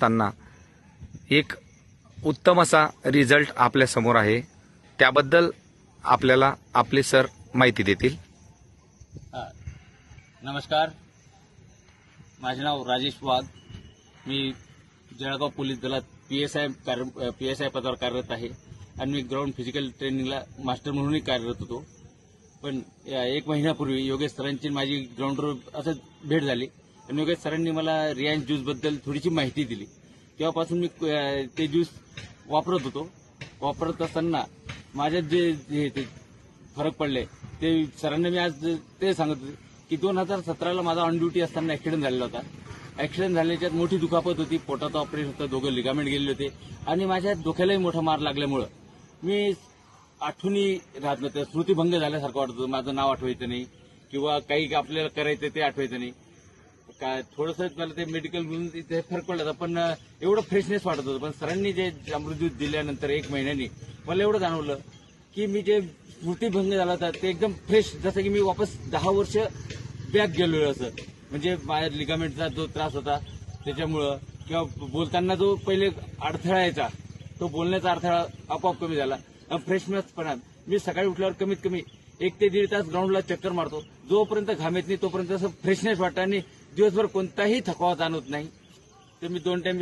असताना एक उत्तम असा रिझल्ट आपल्यासमोर आहे, त्याबद्दल आपल्याला आपले सर माहिती देतील. नमस्कार, माझे नाव राजेश वाघ. मी जळगाव पोलीस दलात पीएसआय पदावर कार्यरत आहे आणि मी ग्राउंड फिजिकल ट्रेनिंगला मास्टर म्हणूनही कार्यरत होतो. पण एक महिन्यापूर्वी योगेश सरांची माझी ग्राउंडवर असं भेट झाली आणि योगेश सरांनी मला रियांश ज्यूसबद्दल थोडीशी माहिती दिली. तेव्हापासून मी ते ज्यूस वापरत होतो. वापरत असताना माझ्यात जे फरक पडले ते सरांना मी आज ते सांगत होते की 2017ला माझा ऑन ड्युटी असताना ऍक्सिडेंट झालेला होता. ऍक्सिडेंट झाल्याच्यात मोठी दुखापत होती, पोटाचं ऑपरेशन होतं, दोघं लिगामेंट गेलेले होते आणि माझ्या डोक्यालाही मोठा मार लागल्यामुळं मी आठवणी राहत नव्हत्या, स्मृतिभंग झाल्यासारखं वाटत होतं. माझं नाव आठवायचं नाही किंवा काही आपल्याला करायचं ते आठवायचं नाही. काय थोडंसं मला ते मेडिकल म्हणून तिथे फरक पडला होता, पण एवढं फ्रेशनेस वाटत होतं. पण सरांनी जे अमृतज्यूस दिल्यानंतर 1 महिन्यानी मला एवढं जाणवलं की मी जे स्मृतिभंग झाला होता ते एकदम फ्रेश, जसं की मी वापस 10 वर्ष बॅक गेलोय असं. म्हणजे माझ्या लिगामेंटचा जो त्रास होता त्याच्यामुळं किंवा बोलताना जो पहिले अडथळा यायचा तो बोलण्याचा अडथळा आपोआप कमी झाला. फ्रेशनेसपणा मी सकाळी उठल्यावर कमीत कमी 1 ते 1.5 तास ग्राउंडला चक्कर मारतो. जोपर्यंत घाम येत नाही तोपर्यंत असं फ्रेशनेस वाटतं आणि दिवसभर कोणताही थकवा जाणवत नाही. तर मी 2 टाइम